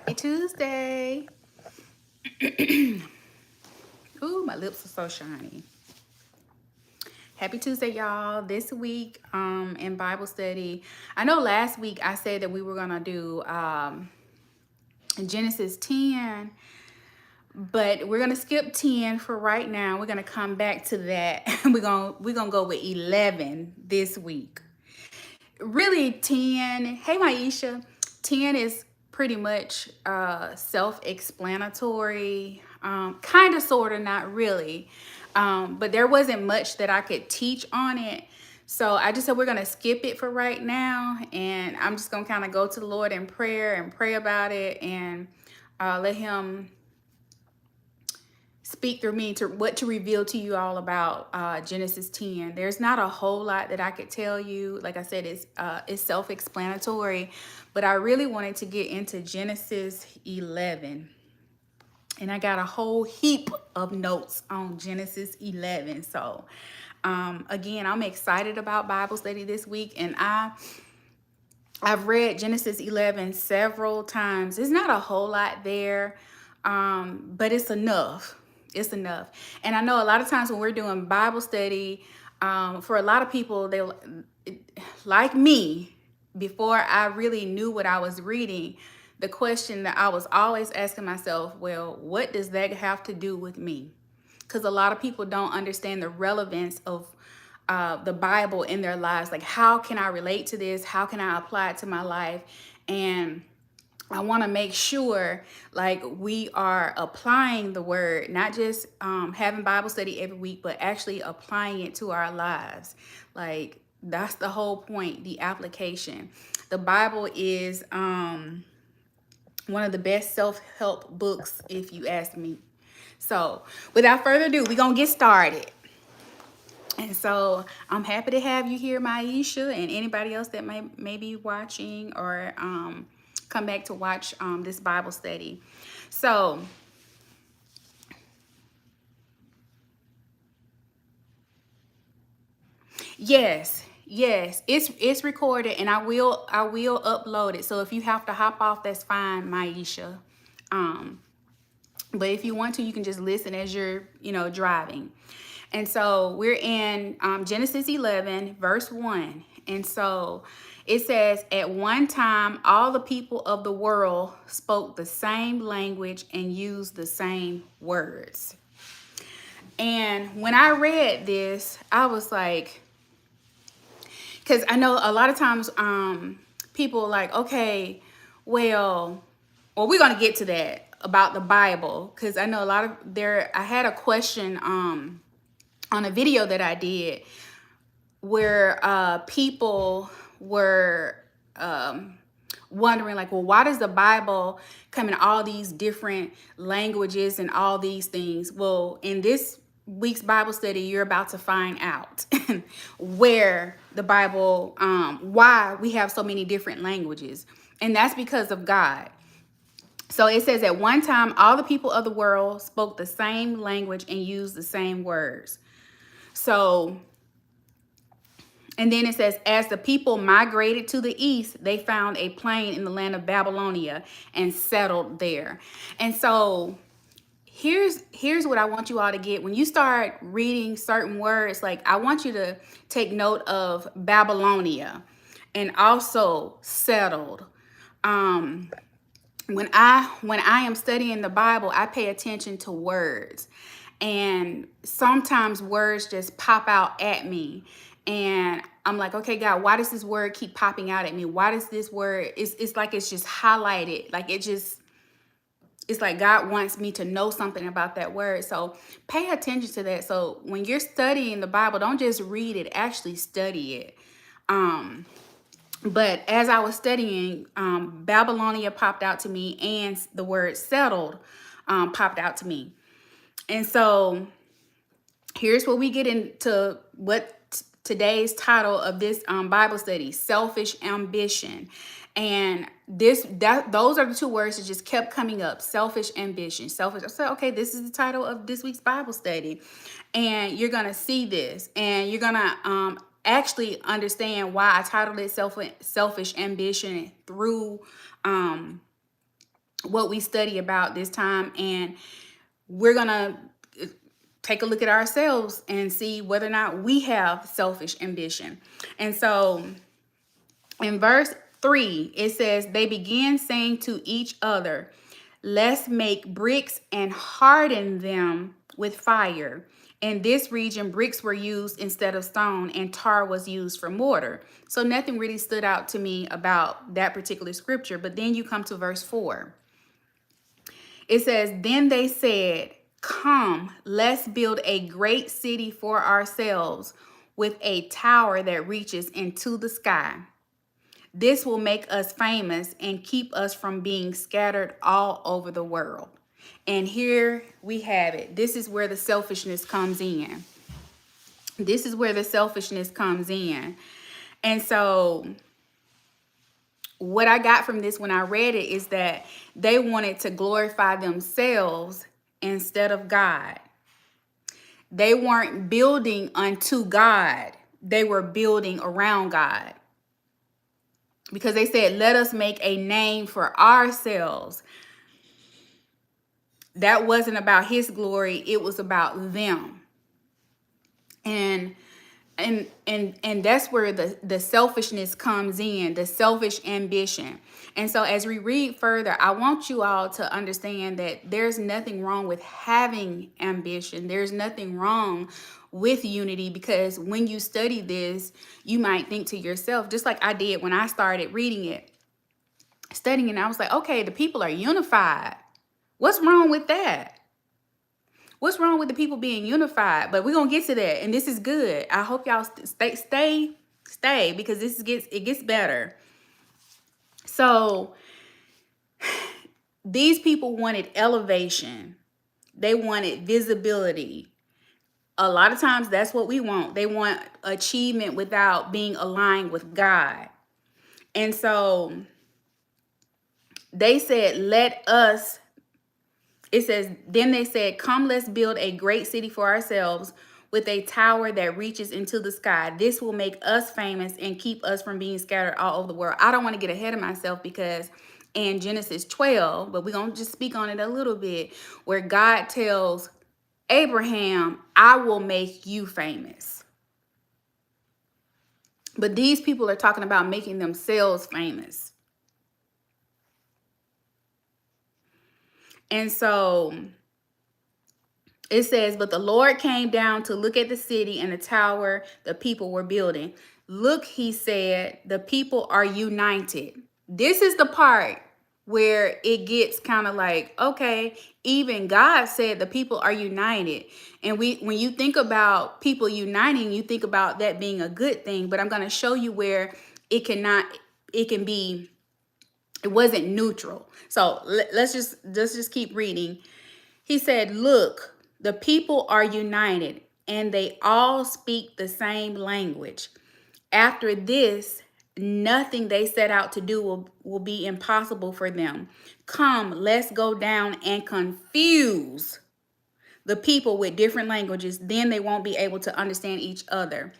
Happy Tuesday. Ooh, my lips are so shiny. Happy Tuesday, y'all. This week in Bible study, I know last week I said that we were going to do Genesis 10, but we're going to skip 10 for right now. We're going to come back to that. We're going to go with 11 this week. Really 10, hey Maisha, 10 is pretty much self-explanatory, kind of, sort of, not really, but there wasn't much that I could teach on it. So I just said we're going to skip it for right now, and I'm just going to kind of go to the Lord in prayer and pray about it, and let him speak through me to what to reveal to you all about Genesis 10. There's not a whole lot that I could tell you. Like I said, it's self-explanatory, but I really wanted to get into Genesis 11. And I got a whole heap of notes on Genesis 11. So again, I'm excited about Bible study this week, and I've read Genesis 11 several times. There's not a whole lot there, but it's enough. It's enough. And I know a lot of times when we're doing Bible study, for a lot of people, they like me, before I really knew what I was reading, the question that I was always asking myself, well, what does that have to do with me? Because a lot of people don't understand the relevance of the Bible in their lives. Like, how can I relate to this? How can I apply it to my life? And I want to make sure, like, we are applying the word, not just having Bible study every week, but actually applying it to our lives. Like, that's the whole point, the application. The Bible is one of the best self-help books, if you ask me. So without further ado, we're going to get started. And so I'm happy to have you here, Maisha, and anybody else that may be watching or come back to watch this Bible study. So yes, it's recorded, and I will upload it. So if you have to hop off, that's fine, Maisha. But if you want to, you can just listen as you're, driving. And so we're in Genesis 11, verse 1. And so it says, at one time, all the people of the world spoke the same language and used the same words. And when I read this, I was like, because I know a lot of times people are like, okay, well, we're going to get to that about the Bible, because I know I had a question on a video that I did where people were wondering, like, well, why does the Bible come in all these different languages and all these things? Well, in this week's Bible study, you're about to find out where the Bible, why we have so many different languages. And that's because of God. So it says, at one time, all the people of the world spoke the same language and used the same words. So, and then it says, as the people migrated to the east, they found a plain in the land of Babylonia and settled there. And so here's what I want you all to get. When you start reading certain words, like, I want you to take note of Babylonia and also settled. When I am studying the Bible, I pay attention to words. And sometimes words just pop out at me. And I'm like, okay, God, why does this word keep popping out at me? Why does this word, it's like it's just highlighted. Like, it's like God wants me to know something about that word. So pay attention to that. So when you're studying the Bible, don't just read it, actually study it. But as I was studying, Babylonia popped out to me, and the word settled popped out to me. And so here's where we get into what today's title of this Bible study: selfish ambition. And those are the two words that just kept coming up: selfish ambition, selfish. I said, okay, this is the title of this week's Bible study, and you're gonna see this, and you're gonna actually understand why I titled it selfish ambition through what we study about this time, and we're gonna take a look at ourselves and see whether or not we have selfish ambition. And so in verse 3, it says, they began saying to each other, let's make bricks and harden them with fire. In this region, bricks were used instead of stone, and tar was used for mortar. So nothing really stood out to me about that particular scripture. But then you come to verse 4. It says, then they said, come, let's build a great city for ourselves with a tower that reaches into the sky. This will make us famous and keep us from being scattered all over the world. And here we have it. This is where the selfishness comes in. This is where the selfishness comes in. And so what I got from this when I read it is that they wanted to glorify themselves instead of God. They weren't building unto God. They were building around God. Because they said, let us make a name for ourselves. That wasn't about his glory. It was about them. And that's where the selfishness comes in, the selfish ambition. And so as we read further, I want you all to understand that there's nothing wrong with having ambition. There's nothing wrong with unity, because when you study this, you might think to yourself, just like I did when I started reading it, studying it, I was like, okay, the people are unified. What's wrong with that? What's wrong with the people being unified? But we're going to get to that. And this is good. I hope y'all stay, because it gets better. So these people wanted elevation. They wanted visibility. A lot of times that's what we want. They want achievement without being aligned with God. And so they said, it says, then they said, come, let's build a great city for ourselves with a tower that reaches into the sky. This will make us famous and keep us from being scattered all over the world. I don't want to get ahead of myself, because in Genesis 12, but we're going to just speak on it a little bit, where God tells Abraham, I will make you famous. But these people are talking about making themselves famous. And so it says, but the Lord came down to look at the city and the tower the people were building. Look, he said, the people are united. This is the part where it gets kind of like, okay, even God said the people are united. And when you think about people uniting, you think about that being a good thing. But I'm going to show you where it wasn't neutral. So let's just keep reading. He said, look, the people are united and they all speak the same language. After this, nothing they set out to do will be impossible for them. Come, let's go down and confuse the people with different languages. Then they won't be able to understand each other.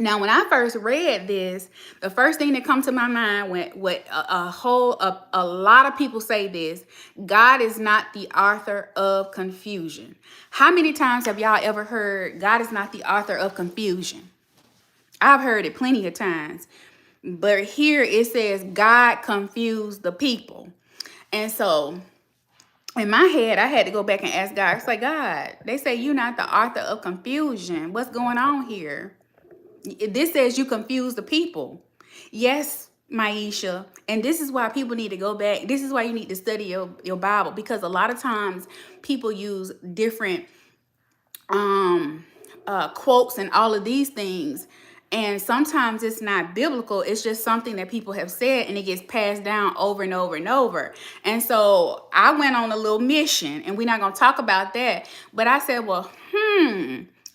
Now, when I first read this, the first thing that comes to my mind, a lot of people say this: God is not the author of confusion. How many times have y'all ever heard God is not the author of confusion? I've heard it plenty of times. But here it says God confused the people. And so in my head, I had to go back and ask God. It's like, God, they say you're not the author of confusion. What's going on here? This says you confuse the people. Yes, Maisha. And this is why people need to go back. This is why you need to study your Bible, because a lot of times people use different quotes and all of these things. And sometimes it's not biblical. It's just something that people have said, and it gets passed down over and over and over. And so I went on a little mission, and we're not going to talk about that. But I said, well,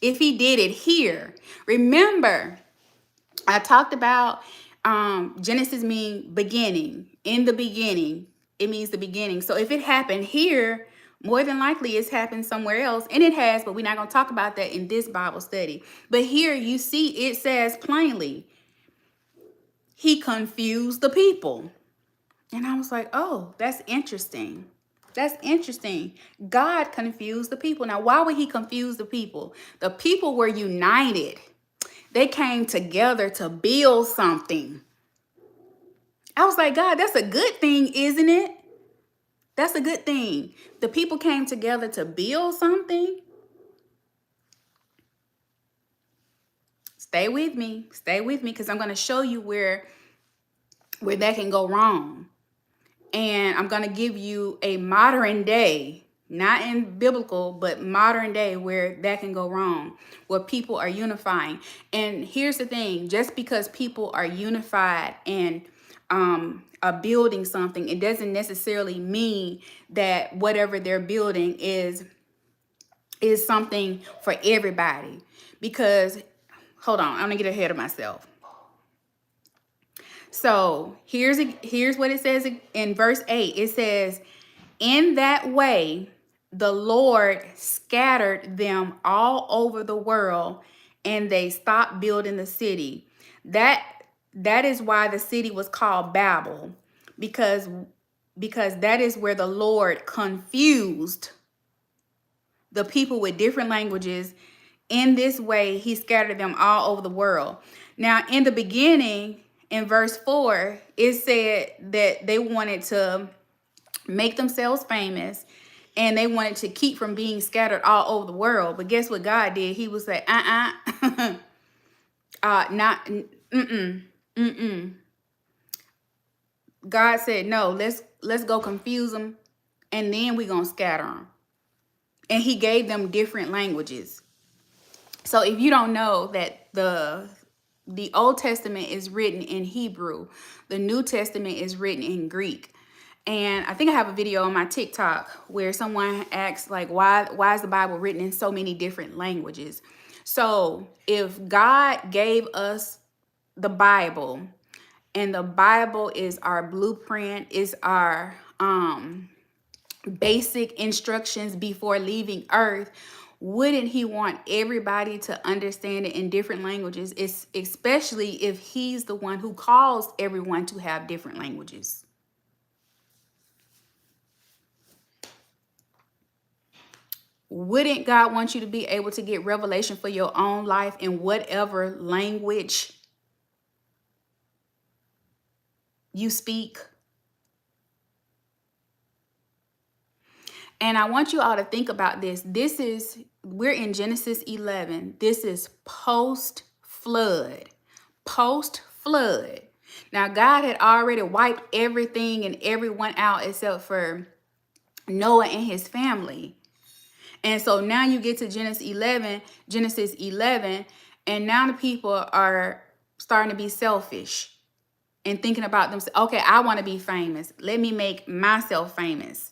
if he did it here. Remember, I talked about Genesis mean beginning. In the beginning, it means the beginning. So if it happened here, more than likely it's happened somewhere else. And it has, but we're not going to talk about that in this Bible study. But here you see it says plainly, he confused the people. And I was like, oh, that's interesting. That's interesting. God confused the people. Now, why would he confuse the people? The people were united. They came together to build something. I was like, God, that's a good thing, isn't it? That's a good thing. The people came together to build something. Stay with me. Stay with me, because I'm going to show you where that can go wrong. And I'm going to give you a modern day, not in biblical, but modern day, where that can go wrong, where people are unifying. And here's the thing, just because people are unified and are building something, it doesn't necessarily mean that whatever they're building is something for everybody. Because, hold on, I'm going to get ahead of myself. So here's what it says in verse 8. It says, in that way, the Lord scattered them all over the world, and they stopped building the city. That is why the city was called Babel, because that is where the Lord confused the people with different languages. In this way, he scattered them all over the world. Now, in the beginning, in verse 4, it said that they wanted to make themselves famous, and they wanted to keep from being scattered all over the world. But guess what God did? He was like, not, God said, no, let's go confuse them, and then we're going to scatter them. And he gave them different languages. So if you don't know that the Old Testament is written in Hebrew, the New Testament is written in Greek. And I think I have a video on my TikTok where someone asks, like, why is the Bible written in so many different languages? So if God gave us the Bible, and the Bible is our blueprint, is our basic instructions before leaving earth, wouldn't he want everybody to understand it in different languages? It's especially if he's the one who calls everyone to have different languages. Wouldn't God want you to be able to get revelation for your own life in whatever language you speak? And I want you all to think about this. We're in Genesis 11. This is post-flood. Post-flood. Now, God had already wiped everything and everyone out except for Noah and his family. And so now you get to Genesis 11, and now the people are starting to be selfish and thinking about themselves. Okay, I want to be famous. Let me make myself famous.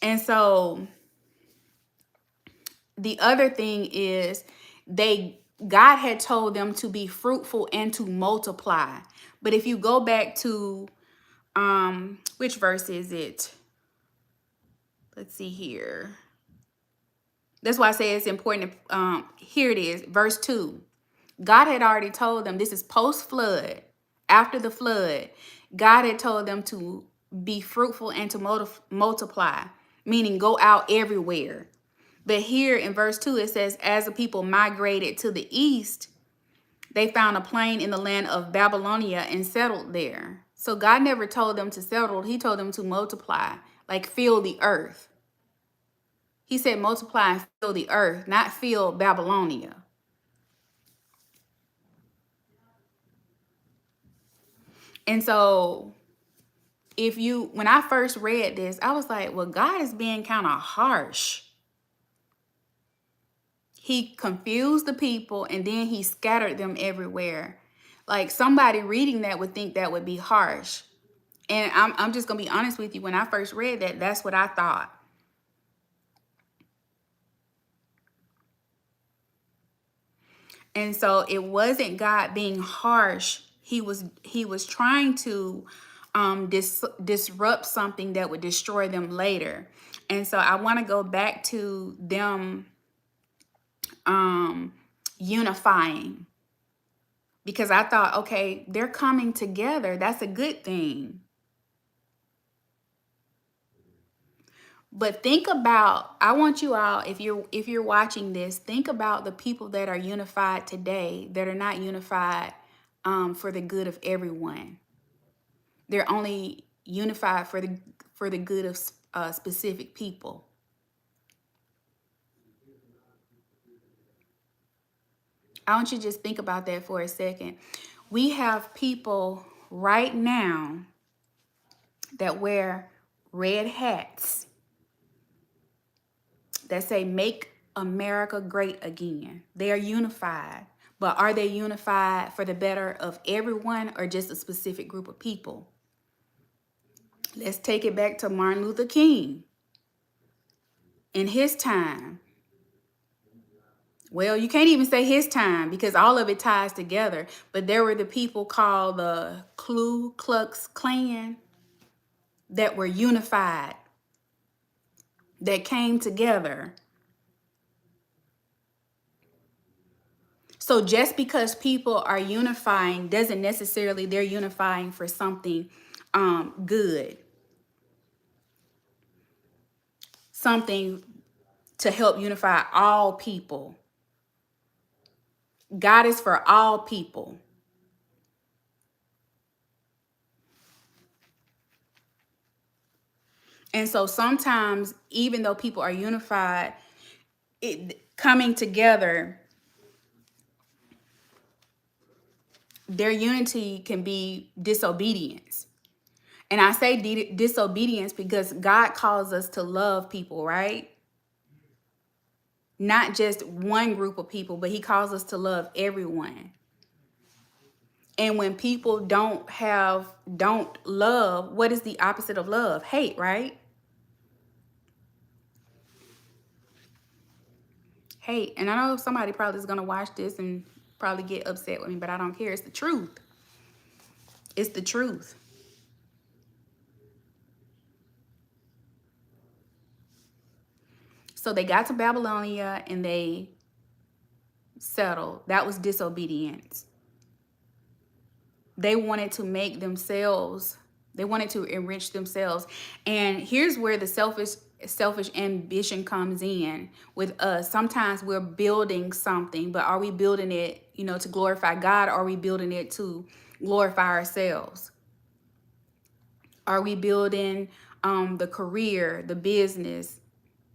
And so the other thing is God had told them to be fruitful and to multiply. But if you go back to which verse is it? Let's see here. That's why I say it's important to, here it is, verse 2. God had already told them, this is post-flood, after the flood. God had told them to be fruitful and to multiply, meaning go out everywhere. But here in verse 2, it says, as the people migrated to the east, they found a plain in the land of Babylonia and settled there. So God never told them to settle. He told them to multiply, like fill the earth. He said multiply and fill the earth, not fill Babylonia. And so when I first read this, I was like, well, God is being kind of harsh. He confused the people, and then he scattered them everywhere. Like, somebody reading that would think that would be harsh. And I'm just going to be honest with you. When I first read that, that's what I thought. And so it wasn't God being harsh. He was trying to disrupt something that would destroy them later. And so I want to go back to them unifying. because I thought, okay, they're coming together. That's a good thing. But think about, I want you all, if you're watching this, think about the people that are unified today that are not unified for the good of everyone. They're only unified for the good of specific people. I want you to just think about that for a second. We have people right now that wear red hats that say "Make America Great Again." They are unified, but are they unified for the better of everyone or just a specific group of people? Let's take it back to Martin Luther King. In his time, well, you can't even say his time because all of it ties together, but there were the people called the Ku Klux Klan that were unified, that came together. So just because people are unifying doesn't necessarily they're unifying for something good, something to help unify all people. God is for all people. And so sometimes, even though people are unified, coming together, their unity can be disobedience. And I say disobedience because God calls us to love people, right? Not just one group of people, but he calls us to love everyone. And when people don't love, what is the opposite of love? Hate, right? Hate. And I know somebody probably is going to watch this and probably get upset with me, but I don't care. It's the truth. It's the truth. So they got to Babylonia and they settled. That was disobedience. They wanted to make themselves, they wanted to enrich themselves. And here's where the selfish ambition comes in with us. Sometimes we're building something, but are we building it, to glorify God? Or are we building it to glorify ourselves? Are we building the career, the business,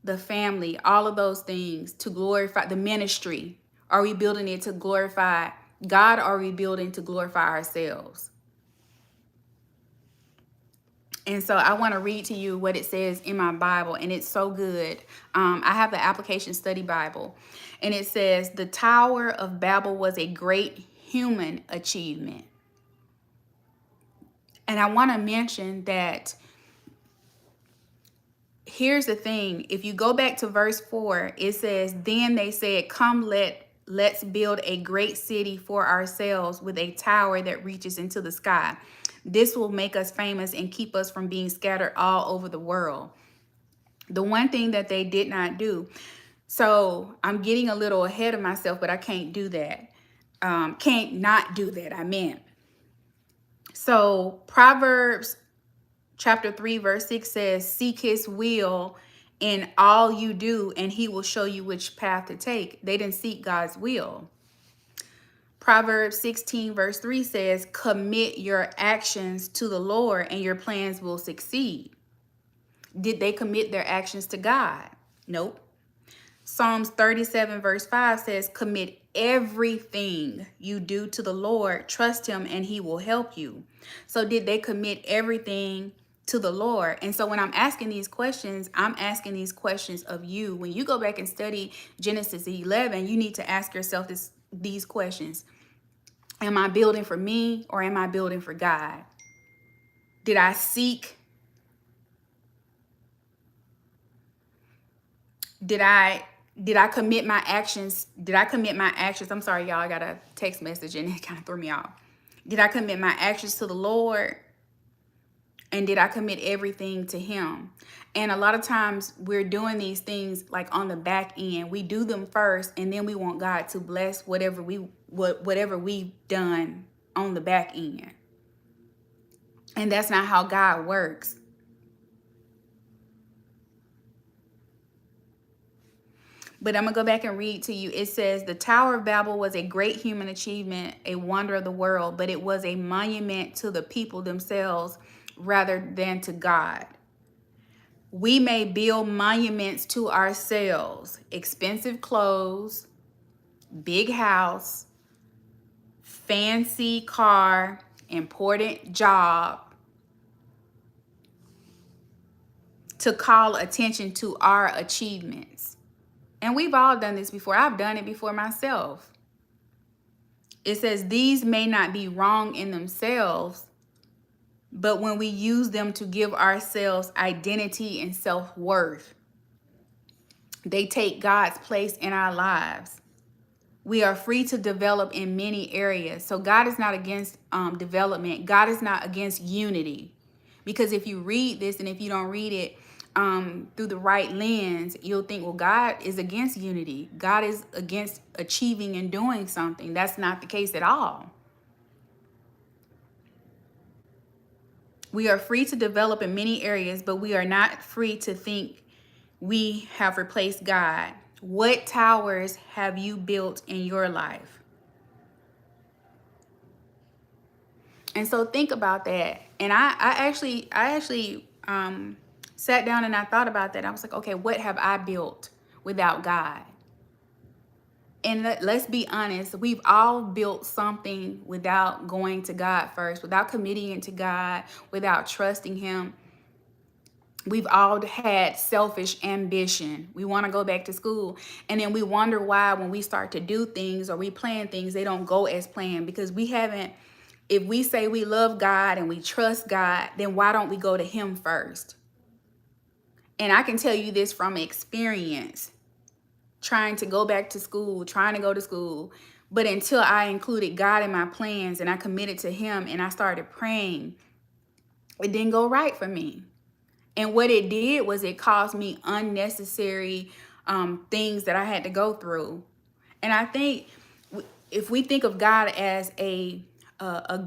the family, all of those things to glorify the ministry? Are we building it to glorify God? Or are we building to glorify ourselves? And so I want to read to you what it says in my Bible, and it's so good. I have the Application Study Bible, and it says, the Tower of Babel was a great human achievement. And I want to mention that here's the thing. If you go back to verse 4, it says, then they said, come, let's build a great city for ourselves with a tower that reaches into the sky. This will make us famous and keep us from being scattered all over the world. The one thing that they did not do. So I'm getting a little ahead of myself, but I can't do that. Can't not do that, I meant. So Proverbs chapter 3, verse 6 says, seek his will in all you do, and he will show you which path to take. They didn't seek God's will. Proverbs 16, verse 3 says, commit your actions to the Lord and your plans will succeed. Did they commit their actions to God? Nope. Psalms 37, verse 5 says, commit everything you do to the Lord. Trust him and he will help you. So did they commit everything to the Lord? And so when I'm asking these questions, I'm asking these questions of you. When you go back and study Genesis 11, you need to ask yourself these questions. Am I building for me or am I building for God? Did I seek? Did I commit my actions? Did I commit my actions? I'm sorry, y'all. I got a text message and it kind of threw me off. Did I commit my actions to the Lord? And did I commit everything to him? And a lot of times we're doing these things like on the back end. We do them first, and then we want God to bless whatever we've done on the back end. And that's not how God works. But I'm going to go back and read to you. It says, the Tower of Babel was a great human achievement, a wonder of the world, but it was a monument to the people themselves rather than to God. We may build monuments to ourselves, expensive clothes, big house, fancy car, important job, to call attention to our achievements. And we've all done this before. I've done it before myself. It says these may not be wrong in themselves, but when we use them to give ourselves identity and self-worth, they take God's place in our lives. We are free to develop in many areas. So God is not against development. God is not against unity. Because if you read this and if you don't read it through the right lens, you'll think, well, God is against unity. God is against achieving and doing something. That's not the case at all. We are free to develop in many areas, but we are not free to think we have replaced God. What towers have you built in your life? And so think about that. And I actually sat down and I thought about that. I was like, okay, what have I built without God? And let's be honest, we've all built something without going to God first, without committing to God, without trusting him. We've all had selfish ambition. We want to go back to school. And then we wonder why when we start to do things or we plan things, they don't go as planned, because we haven't. If we say we love God and we trust God, then why don't we go to him first? And I can tell you this from experience, trying to go back to school, trying to go to school. But until I included God in my plans and I committed to him and I started praying, it didn't go right for me. And what it did was it caused me unnecessary things that I had to go through. And I think if we think of God as a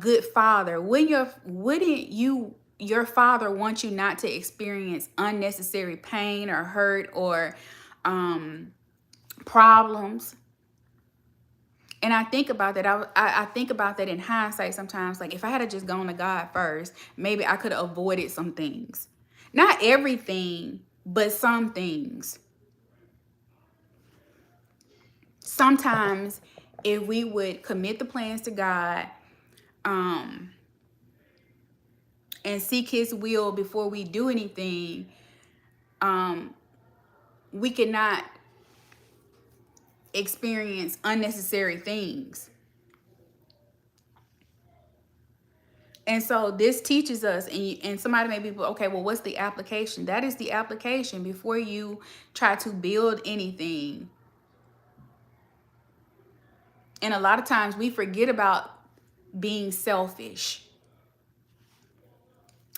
good father, wouldn't your father want you not to experience unnecessary pain or hurt or problems? And I think about that. I think about that in hindsight sometimes. Like, if I had just gone to God first, maybe I could have avoided some things. Not everything, but some things. Sometimes if we would commit the plans to God and seek his will before we do anything, we cannot experience unnecessary things. And so this teaches us, and somebody may be, okay, well, what's the application? That is the application before you try to build anything. And a lot of times we forget about being selfish.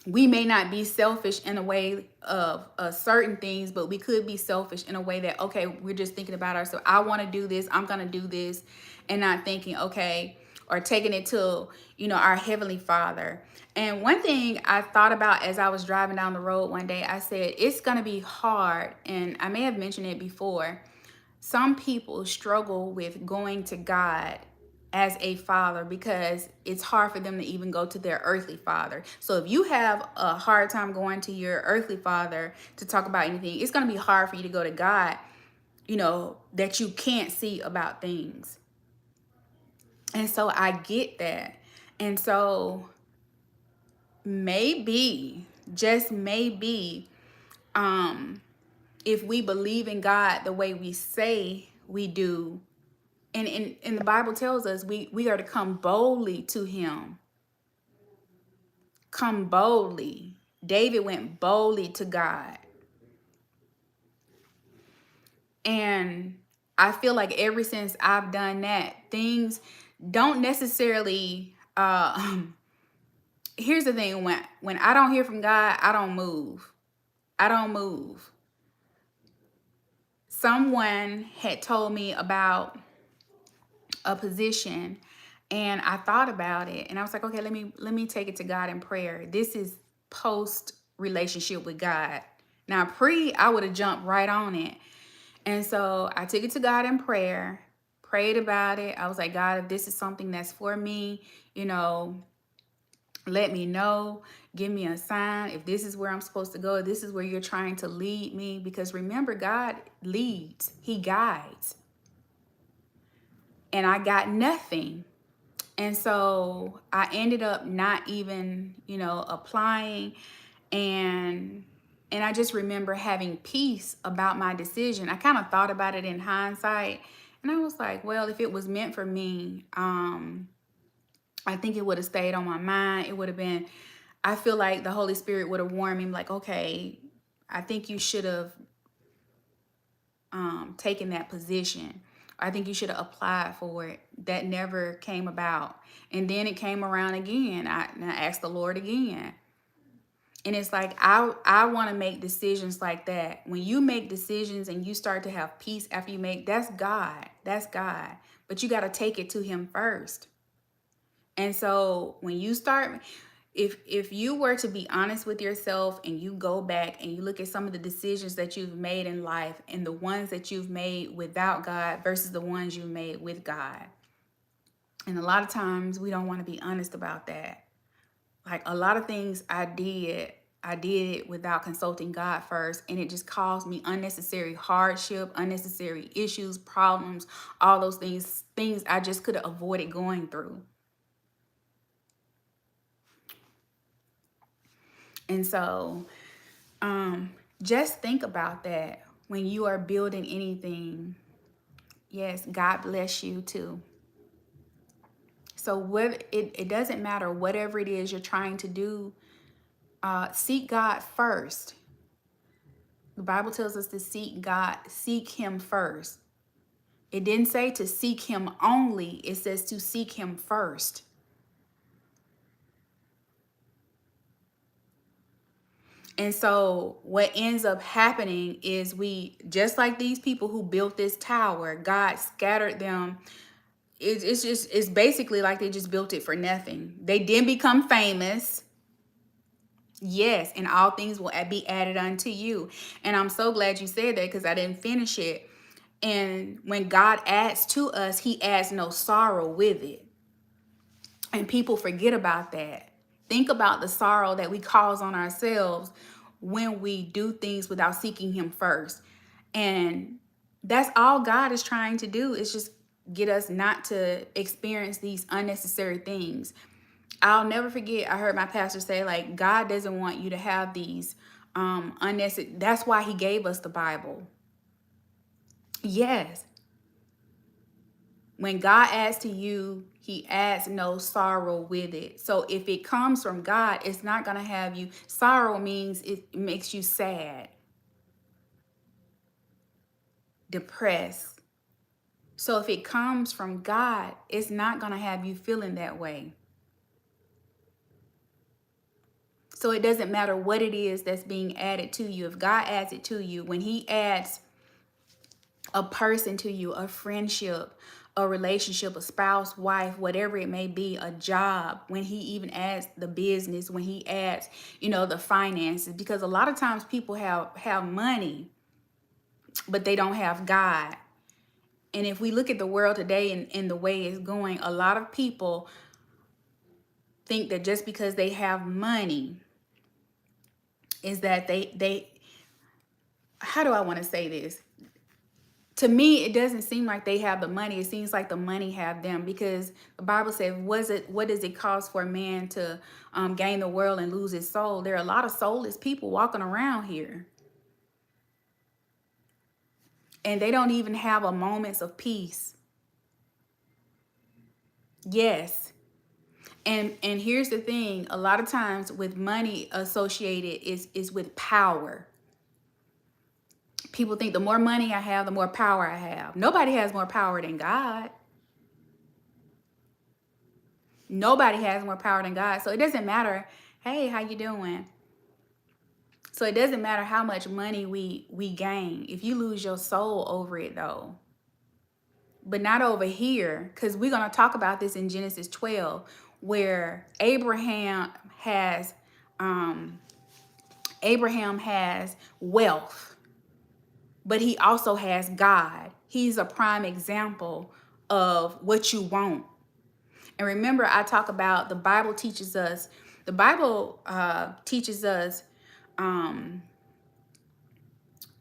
We may not be selfish in a way of certain things, but we could be selfish in a way that, okay, we're just thinking about ourselves. I want to do this. I'm going to do this. And not thinking, okay, or taking it to, our Heavenly Father. And one thing I thought about as I was driving down the road one day, I said, it's going to be hard. And I may have mentioned it before. Some people struggle with going to God as a father because it's hard for them to even go to their earthly father. So if you have a hard time going to your earthly father to talk about anything, it's going to be hard for you to go to God, that you can't see about things. And so I get that. And so maybe, just maybe, if we believe in God the way we say we do, and the Bible tells us we are to come boldly to him. Come boldly. David went boldly to God. And I feel like ever since I've done that, things don't necessarily here's the thing, when I don't hear from God, I don't move. I don't move. Someone had told me about a position, and I thought about it, and I was like, okay, let me take it to God in prayer. This is post relationship with God. Now pre, I would have jumped right on it. And so I took it to God in prayer, prayed about it. I was like, God, if this is something that's for me, you know, let me know, give me a sign. If this is where I'm supposed to go, this is where you're trying to lead me. Because remember, God leads, He guides. And I got nothing. And so I ended up not even, applying. And I just remember having peace about my decision. I kind of thought about it in hindsight. And I was like, well, if it was meant for me, I think it would have stayed on my mind. It would have been, I feel like the Holy Spirit would have warned me, like, okay, I think you should have taken that position. I think you should have applied for it. That never came about. And then it came around again. I asked the Lord again. And it's like, I want to make decisions like that. When you make decisions and you start to have peace after you make, that's God. That's God. But you got to take it to Him first. And so when you start, if you were to be honest with yourself and you go back and you look at some of the decisions that you've made in life and the ones that you've made without God versus the ones you made with God. And a lot of times we don't want to be honest about that. Like a lot of things I did it without consulting God first, and it just caused me unnecessary hardship, unnecessary issues, problems, all those things I just could have avoided going through. And so just think about that when you are building anything. Yes, God bless you too. So it doesn't matter whatever it is you're trying to do, seek God first. The Bible tells us to seek God, seek Him first. It didn't say to seek Him only. It says to seek Him first. And so what ends up happening is just like these people who built this tower, God scattered them. It's basically like they just built it for nothing. They didn't become famous. Yes, and all things will be added unto you. And I'm so glad you said that, because I didn't finish it. And when God adds to us, He adds no sorrow with it. And people forget about that. Think about the sorrow that we cause on ourselves when we do things without seeking Him first. And that's all God is trying to do, is just get us not to experience these unnecessary things. I'll never forget, I heard my pastor say, like, God doesn't want you to have these unnecessary. That's why He gave us the Bible. Yes. When God adds to you, He adds no sorrow with it. So if it comes from God, it's not going to have you. Sorrow means it makes you sad, depressed. So if it comes from God, it's not going to have you feeling that way. So it doesn't matter what it is that's being added to you. If God adds it to you, when He adds a person to you, a friendship, a relationship, a spouse, wife, whatever it may be, a job, when He even adds the business, when He adds, the finances, because a lot of times people have money, but they don't have God. And if we look at the world today and the way it's going, a lot of people think that just because they have money is that they how do I want to say this? To me, it doesn't seem like they have the money. It seems like the money have them, because the Bible says, what does it cost for a man to gain the world and lose his soul? There are a lot of soulless people walking around here, and they don't even have a moments of peace. Yes. And here's the thing, a lot of times with money associated is with power. People think the more money I have, the more power I have. Nobody has more power than God. Nobody has more power than God. So it doesn't matter, hey, how you doing? So it doesn't matter how much money we gain. If you lose your soul over it though, but not over here, because we're going to talk about this in Genesis 12, where um Abraham has wealth, but he also has God. He's a prime example of what you want. And remember, I talk about the Bible teaches us, um,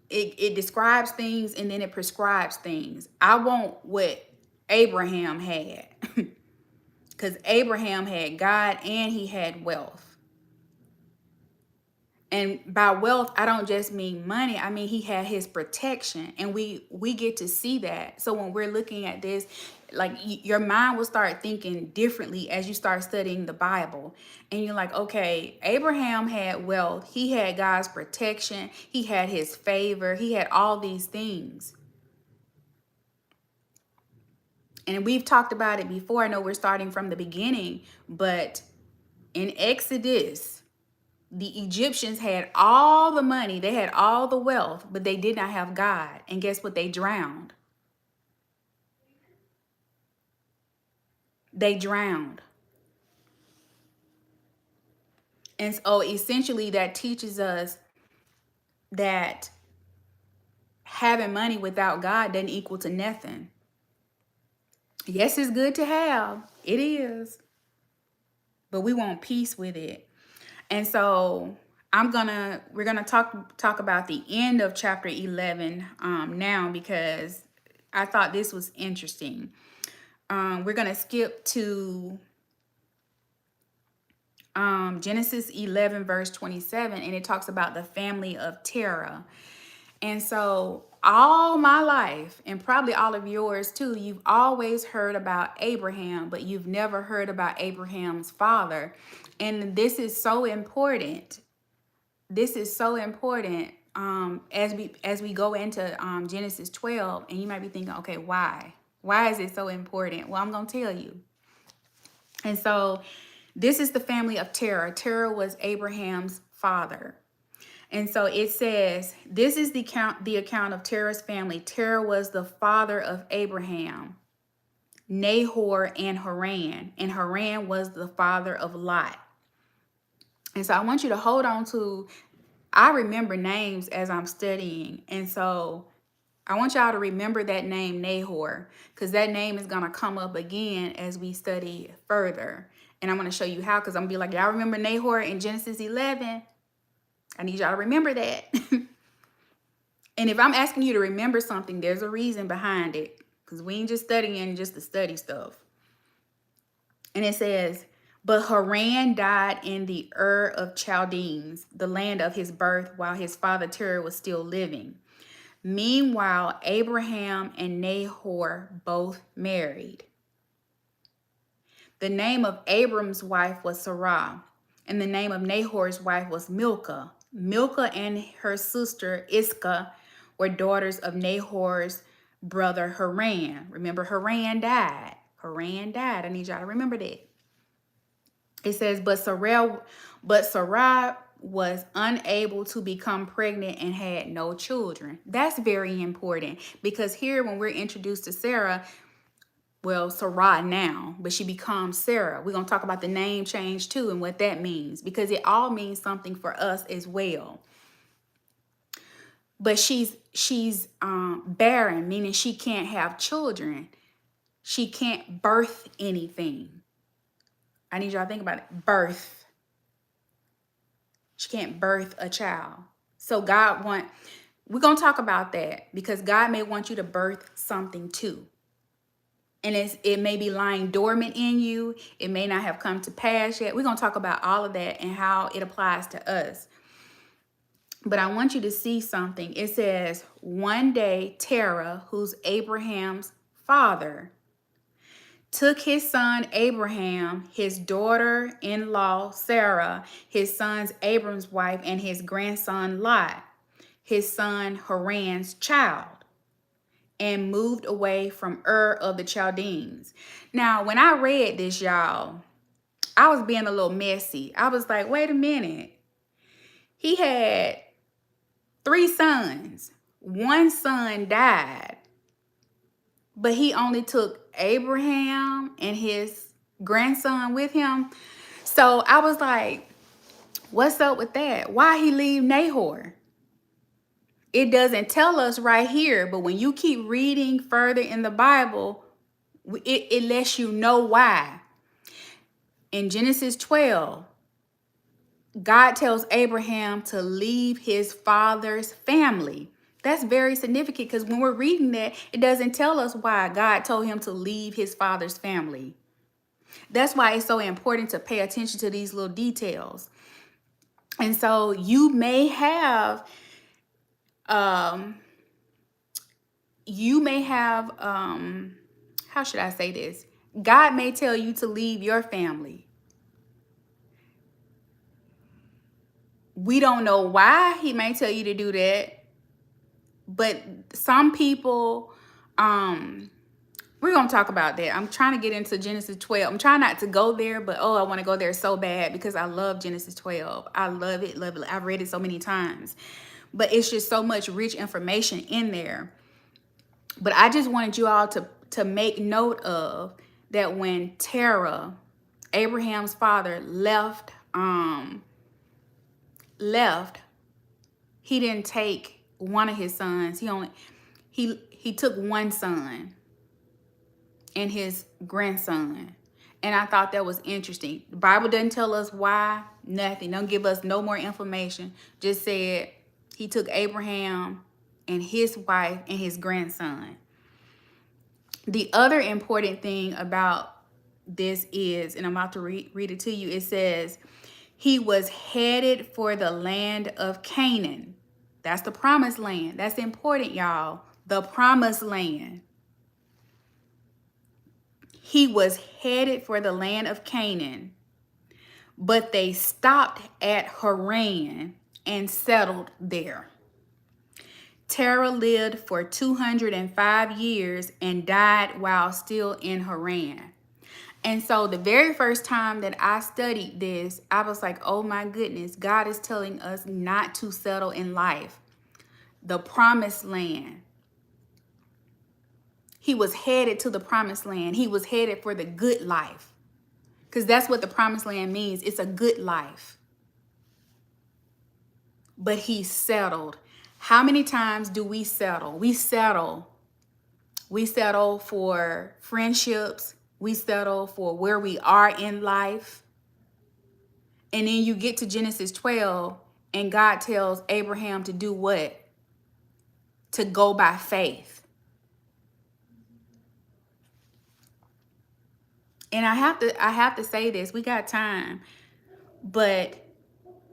it describes things and then it prescribes things. I want what Abraham had because Abraham had God and he had wealth. And by wealth, I don't just mean money. I mean, he had his protection, and we get to see that. So when we're looking at this, like your mind will start thinking differently as you start studying the Bible. And you're like, okay, Abraham had wealth. He had God's protection. He had his favor. He had all these things. And we've talked about it before. I know we're starting from the beginning, but in Exodus, the Egyptians had all the money, they had all the wealth, but they did not have God. And guess what? They drowned. They drowned. And so essentially that teaches us that having money without God doesn't equal to nothing. Yes, it's good to have. It is. But we want peace with it. And so we're gonna talk about the end of chapter 11 now, because I thought this was interesting. We're gonna skip to Genesis 11 verse 27, and it talks about the family of Terah. And so all my life, and probably all of yours too, you've always heard about Abraham, but you've never heard about Abraham's father. And this is so important. This is so important as we go into Genesis 12, and you might be thinking, okay, why? Why is it so important? Well, I'm going to tell you. And so this is the family of Terah. Terah was Abraham's father. And so it says, this is the account of Terah's family. Terah was the father of Abraham, Nahor, and Haran. And Haran was the father of Lot. And so I want you to hold on to, I remember names as I'm studying. And so I want y'all to remember that name, Nahor, because that name is going to come up again as we study further. And I'm going to show you how, because I'm going to be like, y'all remember Nahor in Genesis 11? I need y'all to remember that. And if I'm asking you to remember something, there's a reason behind it, because we ain't just studying just to study stuff. And it says, but Haran died in the Ur of Chaldeans, the land of his birth, while his father Terah was still living. Meanwhile, Abraham and Nahor both married. The name of Abram's wife was Sarah, and the name of Nahor's wife was Milcah. Milcah and her sister Iscah were daughters of Nahor's brother Haran. Remember, Haran died. Haran died. I need y'all to remember that. It says, but Sarah was unable to become pregnant and had no children. That's very important, because here when we're introduced to Sarah, well, Sarai now, but she becomes Sarah. We're going to talk about the name change too and what that means, because it all means something for us as well. But she's barren, meaning she can't have children. She can't birth anything. I need y'all to think about it. Birth. She can't birth a child. So we're going to talk about that, because God may want you to birth something too. And it may be lying dormant in you. It may not have come to pass yet. We're going to talk about all of that and how it applies to us. But I want you to see something. It says, one day Terah, who's Abraham's father, took his son Abraham, his daughter-in-law Sarah, his sons Abram's wife, and his grandson Lot, his son Haran's child, and moved away from Ur of the Chaldeans. Now, when I read this, y'all, I was being a little messy. I was like, wait a minute. He had 3 sons. One son died, but he only took Abraham and his grandson with him. So I was like, what's up with that? Why he leave Nahor? It doesn't tell us right here, but when you keep reading further in the Bible, it lets you know why. In Genesis 12, God tells Abraham to leave his father's family. That's very significant because when we're reading that, it doesn't tell us why God told him to leave his father's family. That's why it's so important to pay attention to these little details. And so you may have, how should I say this? God may tell you to leave your family. We don't know why he may tell you to do that, but some people, we're going to talk about that. I'm trying to get into Genesis 12. I'm trying not to go there, but I want to go there so bad because I love Genesis 12. I love it, love it. I've read it so many times, but it's just so much rich information in there. But I just wanted you all to make note of that when Terah, Abraham's father, left, he didn't take one of his sons. He took one son and his grandson. And I thought that was interesting. The Bible doesn't tell us why, nothing. Don't give us no more information. Just said he took Abraham and his wife and his grandson. The other important thing about this is, and I'm about to read it to you, it says, he was headed for the land of Canaan. That's the promised land. That's important, y'all. The promised land. He was headed for the land of Canaan, but they stopped at Haran and settled there. Terah lived for 205 years and died while still in Haran. And so the very first time that I studied this, I was like, oh my goodness, God is telling us not to settle in life. The promised land. He was headed to the promised land. He was headed for the good life. Because that's what the promised land means. It's a good life. But he settled. How many times do we settle? We settle. We settle for friendships. We settle for where we are in life. And then you get to Genesis 12 and God tells Abraham to do what? To go by faith. And I have to say this. We got time. But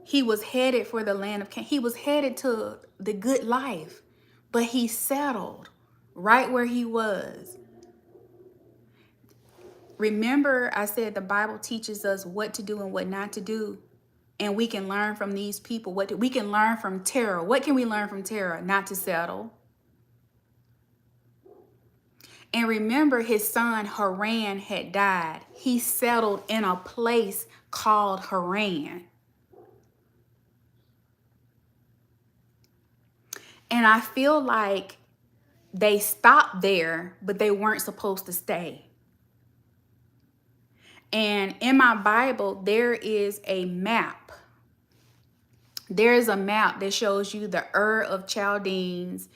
he was headed for the land of Canaan. He was headed to the good life. But he settled right where he was. Remember, I said the Bible teaches us what to do and what not to do. And we can learn from these people. We can learn from Terah. What can we learn from Terah? Not to settle. And remember, his son Haran had died. He settled in a place called Haran. And I feel like they stopped there, but they weren't supposed to stay. And in my Bible, there is a map. There is a map that shows you the Ur of Chaldeans.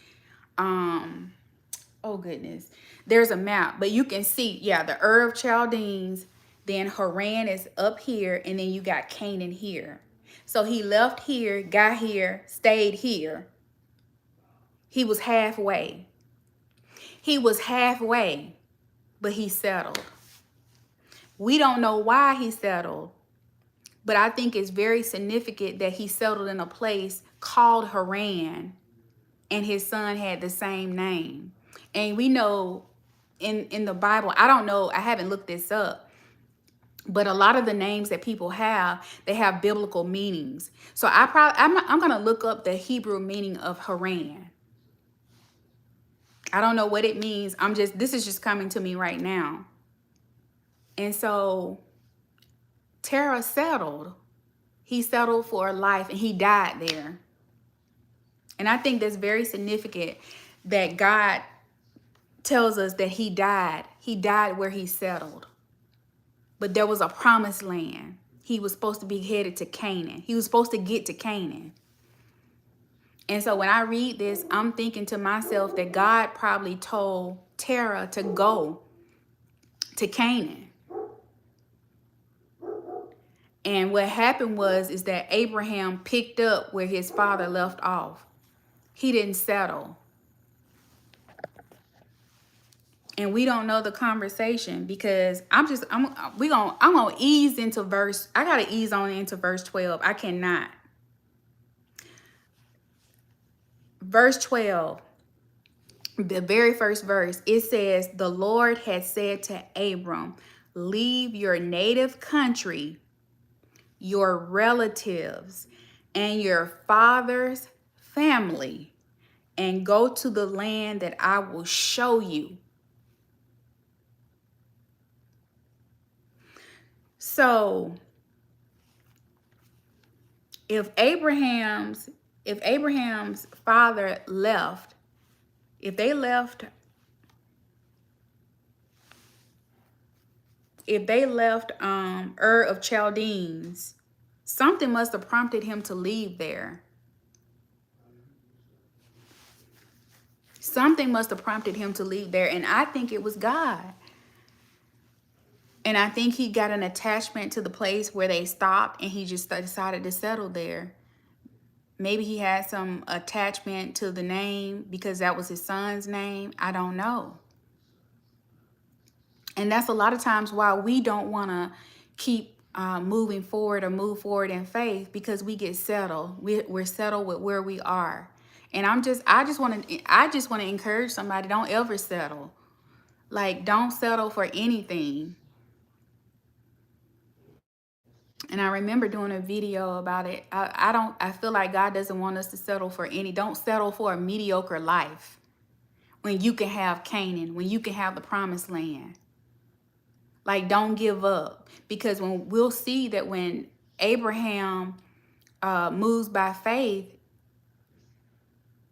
Oh goodness. There's a map, but you can see, yeah, the Ur of Chaldeans, then Haran is up here, and then you got Canaan here. So he left here, got here, stayed here. He was halfway. He was halfway, but he settled. We don't know why he settled, but I think it's very significant that he settled in a place called Haran, and his son had the same name. And we know in the Bible, I don't know, I haven't looked this up, but a lot of the names that people have, they have biblical meanings. So I'm going to look up the Hebrew meaning of Haran. I don't know what it means. This is just coming to me right now. And so Terah settled. He settled for a life and he died there. And I think that's very significant that God tells us that he died. He died where he settled. But there was a promised land. He was supposed to be headed to Canaan. He was supposed to get to Canaan. And so when I read this, I'm thinking to myself that God probably told Terah to go to Canaan. And what happened is that Abraham picked up where his father left off. He didn't settle. And we don't know the conversation because I'm gonna ease into verse. I gotta ease on into verse 12. I cannot. Verse 12, the very first verse, it says, the Lord had said to Abram, leave your native country, your relatives, and your father's family, and go to the land that I will show you. So if Abraham's father left, if they left Ur of Chaldeans, something must have prompted him to leave there. Something must have prompted him to leave there. And I think it was God. And I think he got an attachment to the place where they stopped and he just decided to settle there. Maybe he had some attachment to the name because that was his son's name. I don't know. And that's a lot of times why we don't want to keep moving forward or move forward in faith, because we get settled. We're settled with where we are. And I just want to encourage somebody, don't ever settle. Like, don't settle for anything. And I remember doing a video about it. I feel like God doesn't want us to settle for don't settle for a mediocre life when you can have Canaan, when you can have the promised land. Like, don't give up, because we'll see that when Abraham moves by faith,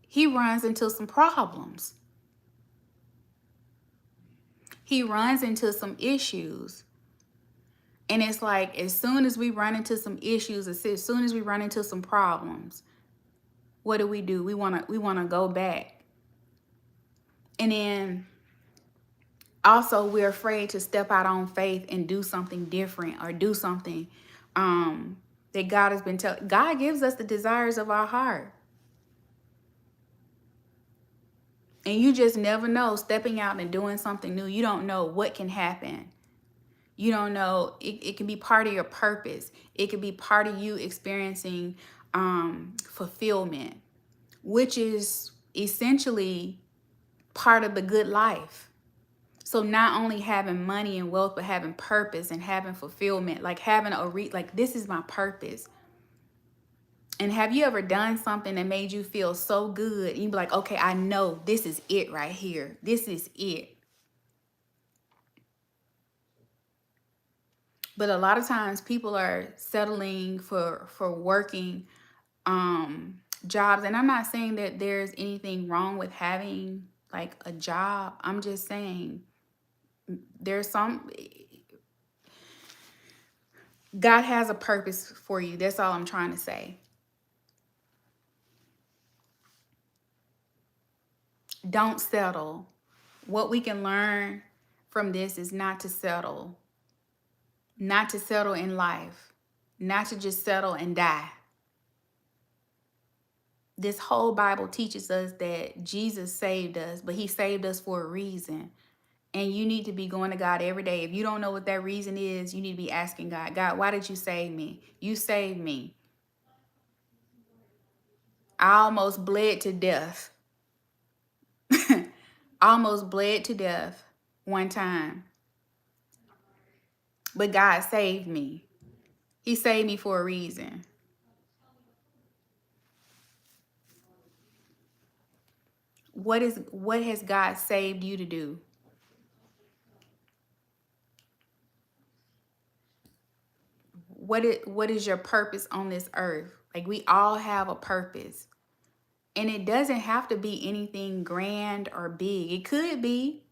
he runs into some problems. He runs into some issues. And it's like, as soon as we run into some issues, as soon as we run into some problems, what do? We want to go back. And then also we're afraid to step out on faith and do something different, or do something that God has been telling. God gives us the desires of our heart. And you just never know, stepping out and doing something new. You don't know what can happen. You don't know. It can be part of your purpose. It could be part of you experiencing fulfillment, which is essentially part of the good life. So not only having money and wealth, but having purpose and having fulfillment, like having like, this is my purpose. And have you ever done something that made you feel so good? And you'd be like, okay, I know this is it right here. This is it. But a lot of times people are settling for working jobs. And I'm not saying that there's anything wrong with having like a job. I'm just saying God has a purpose for you. That's all I'm trying to say. Don't settle. What we can learn from this is not to settle. Not to settle in life. Not to just settle and die. This whole Bible teaches us that Jesus saved us, but he saved us for a reason. And you need to be going to God every day. If you don't know what that reason is, you need to be asking God, God, why did you save me? You saved me. I almost bled to death. Almost bled to death one time. But God saved me. He saved me for a reason. What has God saved you to do? what is your purpose on this earth? Like, we all have a purpose. And it doesn't have to be anything grand or big. It could be,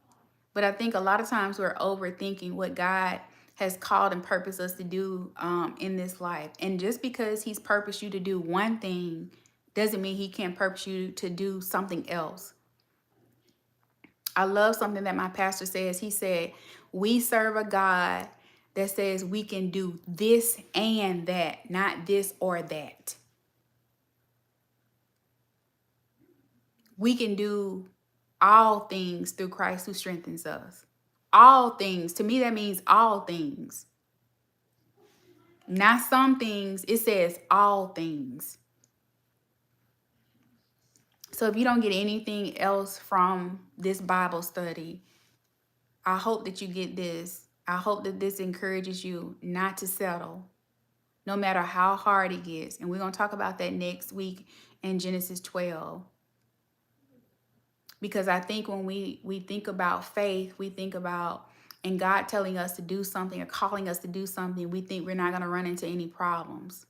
but I think a lot of times we're overthinking what God has called and purposed us to do in this life. And just because he's purposed you to do one thing doesn't mean he can't purpose you to do something else. I love something that my pastor says. He said, we serve a God that says we can do this and that, not this or that. We can do all things through Christ who strengthens us. All things. To me, that means all things. Not some things. It says all things. So if you don't get anything else from this Bible study, I hope that you get this. I hope that this encourages you not to settle, no matter how hard it gets. And we're going to talk about that next week in Genesis 12. Because I think when we think about faith, we think about, and God telling us to do something or calling us to do something, we think we're not going to run into any problems.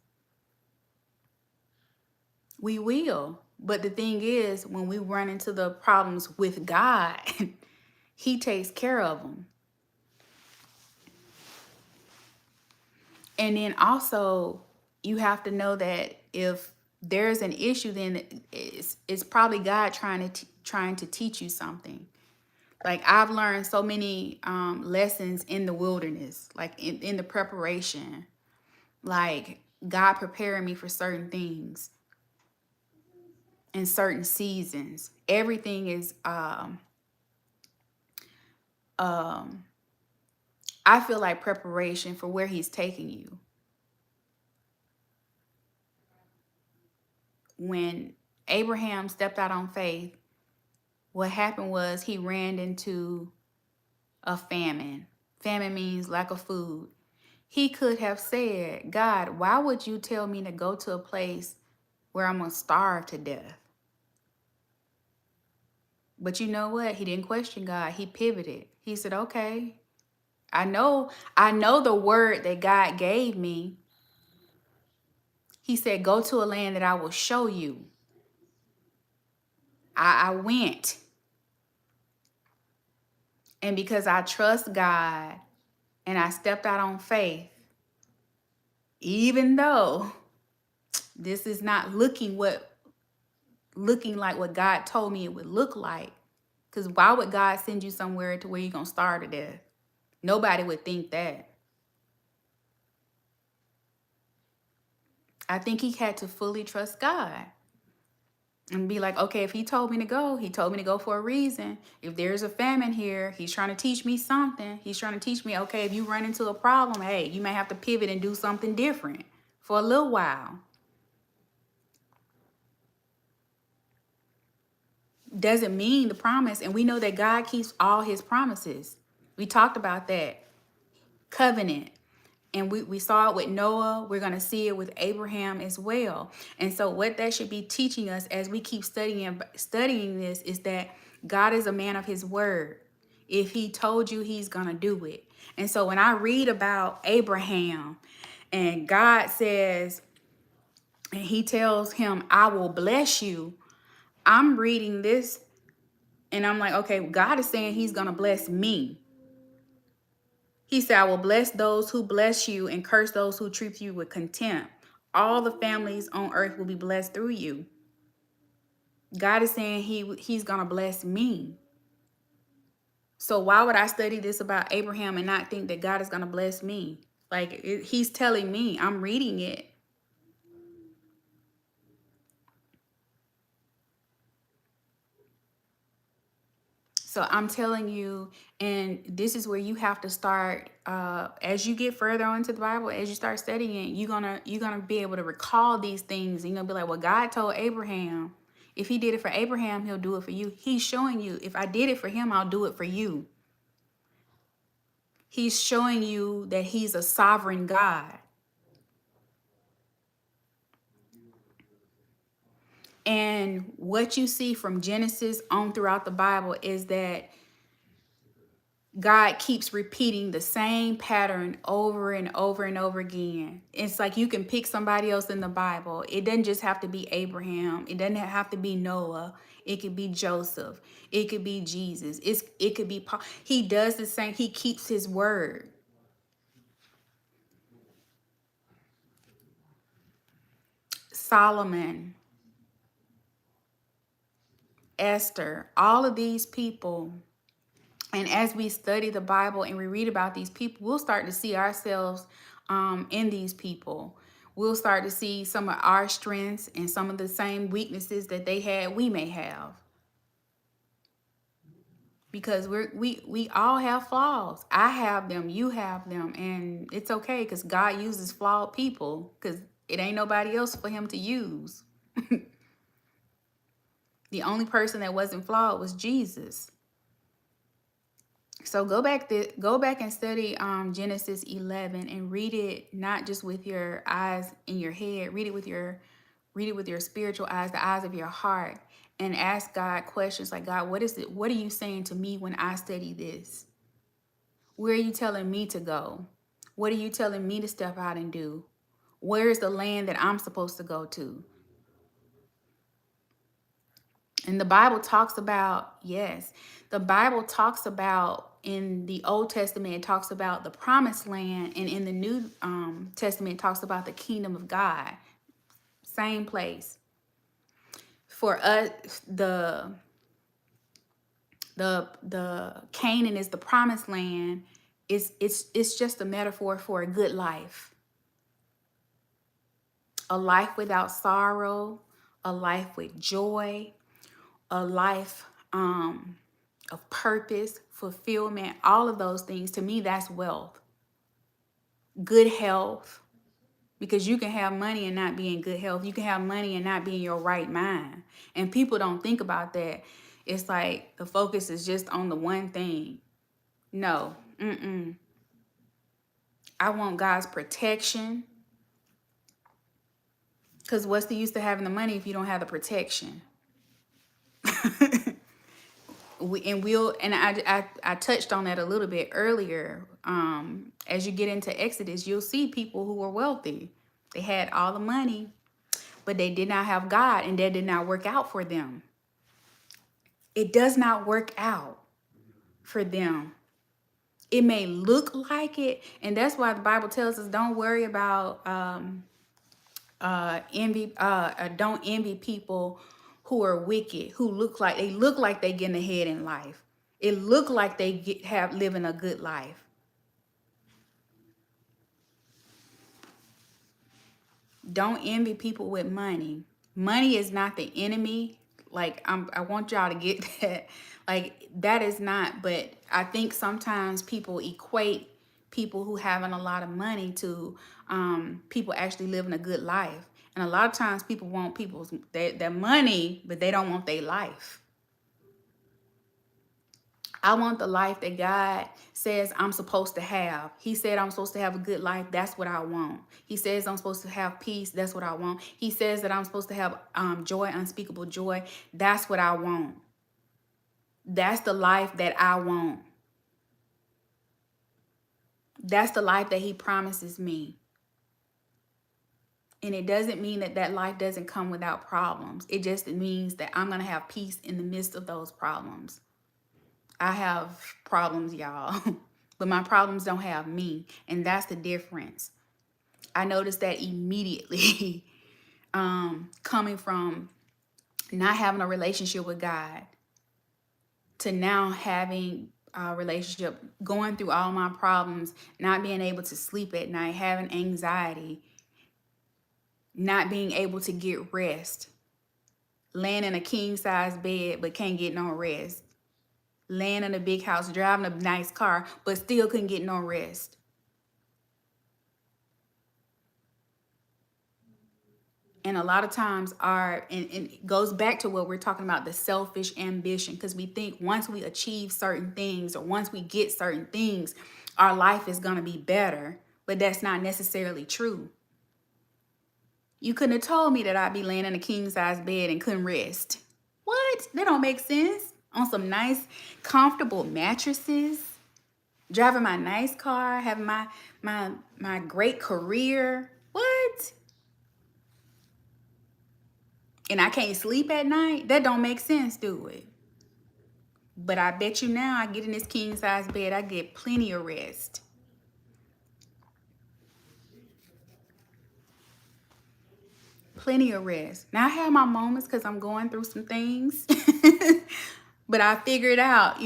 We will. But the thing is, when we run into the problems with God, he takes care of them. And then also, you have to know that if there's an issue, then it's probably God trying to teach you something. Like, I've learned so many lessons in the wilderness, like in the preparation, like God preparing me for certain things in certain seasons. Everything is, I feel like preparation for where he's taking you. When Abraham stepped out on faith, what happened was he ran into a famine. Famine means lack of food. He could have said, God, why would you tell me to go to a place where I'm going to starve to death? But you know what? He didn't question God. He pivoted. He said, okay, I know the word that God gave me. He said, go to a land that I will show you. I went. And because I trust God and I stepped out on faith, even though this is not looking like what God told me it would look like. Because why would God send you somewhere to where you're going to starve to death? Nobody would think that. I think he had to fully trust God and be like, okay, if he told me to go, he told me to go for a reason. If there's a famine here, he's trying to teach me something. He's trying to teach me, okay, if you run into a problem, hey, you may have to pivot and do something different for a little while. Doesn't mean the promise. And we know that God keeps all his promises. We talked about that. Covenant. And we saw it with Noah. We're going to see it with Abraham as well. And so what that should be teaching us as we keep studying this is that God is a man of his word. If he told you, he's going to do it. And so when I read about Abraham and God says, and he tells him, I will bless you. I'm reading this and I'm like, okay, God is saying he's going to bless me. He said, I will bless those who bless you and curse those who treat you with contempt. All the families on earth will be blessed through you. God is saying he's going to bless me. So why would I study this about Abraham and not think that God is going to bless me? Like, he's telling me, I'm reading it. So I'm telling you, and this is where you have to start, as you get further into the Bible, as you start studying, you're gonna be able to recall these things. And you're gonna be like, well, God told Abraham, if he did it for Abraham, he'll do it for you. He's showing you, if I did it for him, I'll do it for you. He's showing you that he's a sovereign God. And what you see from Genesis on throughout the Bible is that God keeps repeating the same pattern over and over and over again. It's like you can pick somebody else in the Bible. It doesn't just have to be Abraham. It doesn't have to be Noah. It could be Joseph. It could be Jesus. It could be Paul. He does the same. He keeps his word. Solomon, Esther, all of these people. And as we study the Bible and we read about these people, we'll start to see ourselves in these people. We'll start to see some of our strengths and some of the same weaknesses that they had, we may have. Because we all have flaws. I have them, you have them, and it's okay because God uses flawed people because it ain't nobody else for him to use. The only person that wasn't flawed was Jesus. So go back and study Genesis 11 and read it not just with your eyes in your head. Read it with your spiritual eyes, the eyes of your heart, and ask God questions like, God, what is it? What are you saying to me when I study this? Where are you telling me to go? What are you telling me to step out and do? Where is the land that I'm supposed to go to? And the Bible talks about, yes, the Bible talks about in the Old Testament, it talks about the promised land. And in the New Testament, it talks about the kingdom of God. Same place. For us, the Canaan is the promised land. It's just a metaphor for a good life. A life without sorrow, a life with joy, a life of purpose, fulfillment, all of those things. To me, that's wealth. Good health, because you can have money and not be in good health. You can have money and not be in your right mind. And people don't think about that. It's like the focus is just on the one thing. No, I want God's protection. Because what's the use of having the money if you don't have the protection? I touched on that a little bit earlier. As you get into Exodus, you'll see people who were wealthy. They had all the money, but they did not have God, and that did not work out for them. It does not work out for them. It may look like it, and that's why the Bible tells us don't worry about envy. Don't envy people who are wicked, who look like they getting ahead in life. It look like they living a good life. Don't envy people with money. Money is not the enemy. Like I want y'all to get that. Like that is not. But I think sometimes people equate people who having a lot of money to people actually living a good life. And a lot of times people want their money, but they don't want their life. I want the life that God says I'm supposed to have. He said I'm supposed to have a good life. That's what I want. He says I'm supposed to have peace. That's what I want. He says that I'm supposed to have joy, unspeakable joy. That's what I want. That's the life that I want. That's the life that he promises me. And it doesn't mean that that life doesn't come without problems. It just means that I'm going to have peace in the midst of those problems. I have problems, y'all, but my problems don't have me. And that's the difference. I noticed that immediately coming from not having a relationship with God to now having a relationship, going through all my problems, not being able to sleep at night, having anxiety, not being able to get rest, laying in a king size bed but can't get no rest. Laying in a big house, driving a nice car, but still couldn't get no rest. And a lot of times and it goes back to what we're talking about, the selfish ambition, because we think once we achieve certain things or once we get certain things, our life is going to be better. But that's not necessarily true. You couldn't have told me that I'd be laying in a king size bed and couldn't rest. What? That don't make sense. On some nice, comfortable mattresses, driving my nice car, having my great career. What? And I can't sleep at night? That don't make sense, do it? But I bet you now I get in this king size bed, I get plenty of rest. Plenty of rest. Now I have my moments because I'm going through some things. But I figured out,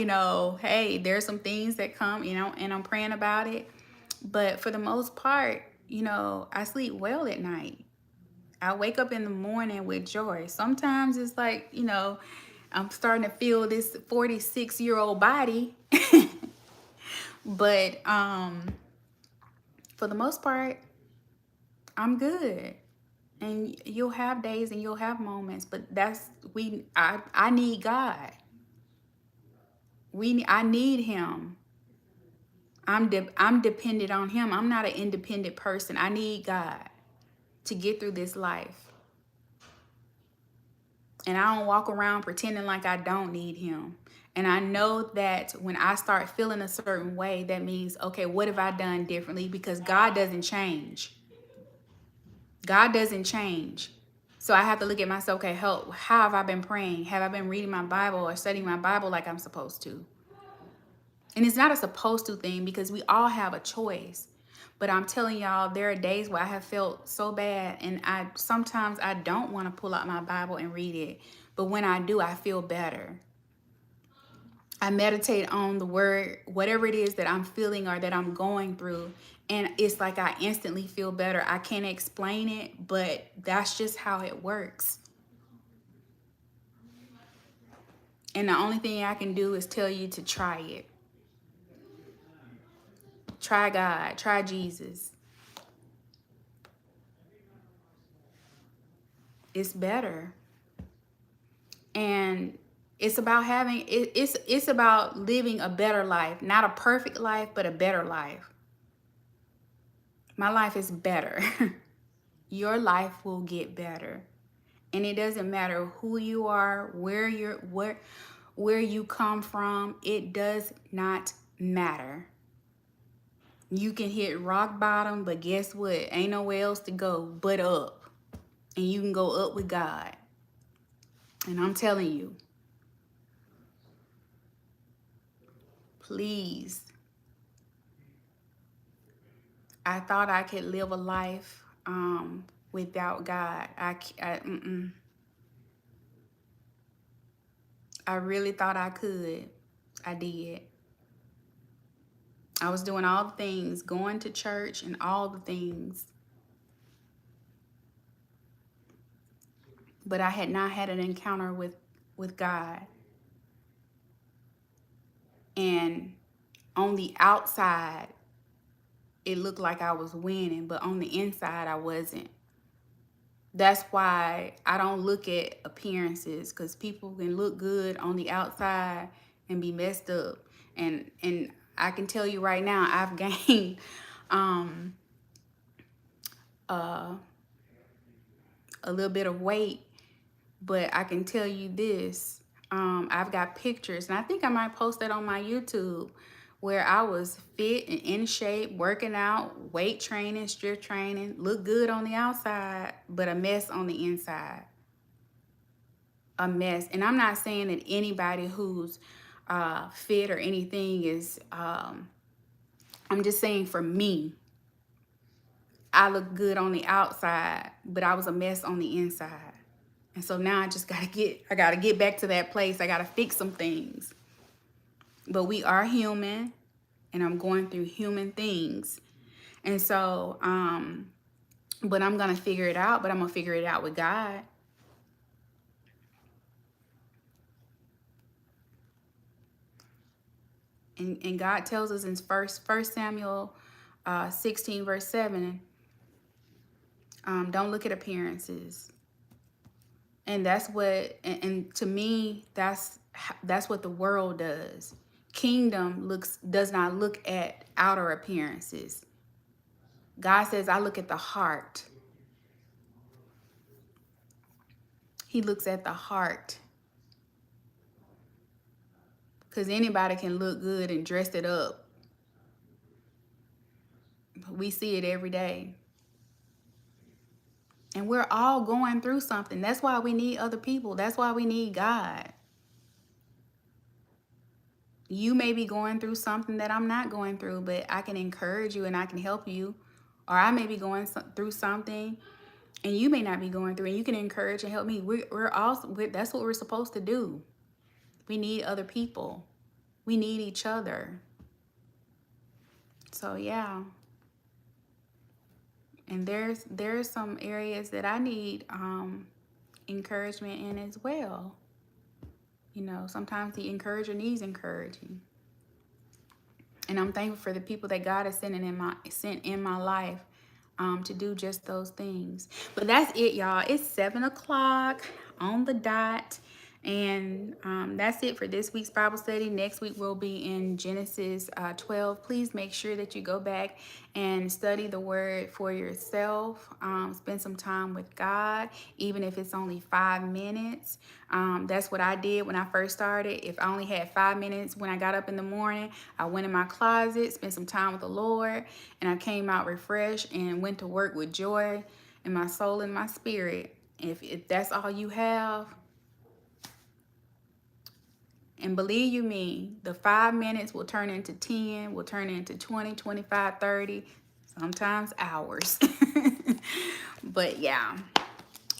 hey, there's some things that come, and I'm praying about it. But for the most part, I sleep well at night. I wake up in the morning with joy. Sometimes it's like, I'm starting to feel this 46-year-old body. But for the most part, I'm good. And you'll have days and you'll have moments, but I need God. I need him. I'm dependent on him. I'm not an independent person. I need God to get through this life. And I don't walk around pretending like I don't need him. And I know that when I start feeling a certain way, that means, okay, what have I done differently? Because God doesn't change. God doesn't change. So I have to look at myself, okay, how have I been praying? Have I been reading my Bible or studying my Bible like I'm supposed to? And it's not a supposed to thing because we all have a choice. But I'm telling y'all, there are days where I have felt so bad and sometimes I don't want to pull out my Bible and read it. But when I do, I feel better. I meditate on the word, whatever it is that I'm feeling or that I'm going through. And it's like I instantly feel better. I can't explain it, but that's just how it works. And the only thing I can do is tell you to try it. Try God. Try Jesus. It's better. And it's about it's about living a better life. Not a perfect life, but a better life. My life is better. Your life will get better. And it doesn't matter who you are, where you come from. It does not matter. You can hit rock bottom, but guess what? Ain't nowhere else to go but up. And you can go up with God. And I'm telling you, please. I thought I could live a life without God. I really thought I could. I did. I was doing all the things, going to church and all the things. But I had not had an encounter with God. And on the outside, it looked like I was winning, but on the inside, I wasn't. That's why I don't look at appearances, because people can look good on the outside and be messed up. And I can tell you right now, I've gained a little bit of weight, but I can tell you this. I've got pictures, and I think I might post that on my YouTube, where I was fit and in shape, working out, weight training, strength training, look good on the outside, but a mess on the inside. A mess. And I'm not saying that anybody who's fit or anything is, I'm just saying for me, I look good on the outside, but I was a mess on the inside. And so now I just gotta get back to that place. I gotta fix some things. But we are human, and I'm going through human things. And so, but I'm gonna figure it out, but I'm gonna figure it out with God. And God tells us in First Samuel 16 verse 7, don't look at appearances. And that's what, and to me, that's what the world does. Kingdom does not look at outer appearances. God says, I look at the heart. He looks at the heart. Because anybody can look good and dress it up. We see it every day. And we're all going through something. That's why we need other people. That's why we need God. You may be going through something that I'm not going through, but I can encourage you and I can help you. Or I may be going through something and you may not be going through, and you can encourage and help me. That's what we're supposed to do. We need other people. We need each other. So yeah. And there's some areas that I need encouragement in as well. You know, sometimes the encourager needs encouraging. And I'm thankful for the people that God has sent in my life to do just those things. But that's it, y'all. It's 7 o'clock on the dot. And that's it for this week's Bible study. Next week we'll be in Genesis 12. Please make sure that you go back and study the word for yourself. Spend some time with God, even if it's only 5 minutes. That's what I did when I first started. If I only had 5 minutes when I got up in the morning, I went in my closet, spent some time with the Lord, and I came out refreshed and went to work with joy in my soul and my spirit. If that's all you have, and believe you me, the 5 minutes will turn into 10, will turn into 20, 25, 30, sometimes hours. But yeah.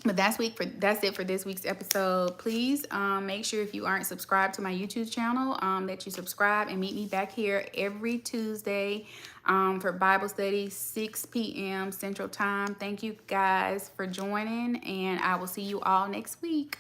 But that's it for this week's episode. Please make sure, if you aren't subscribed to my YouTube channel, that you subscribe and meet me back here every Tuesday for Bible study, 6 p.m. Central Time. Thank you guys for joining, and I will see you all next week.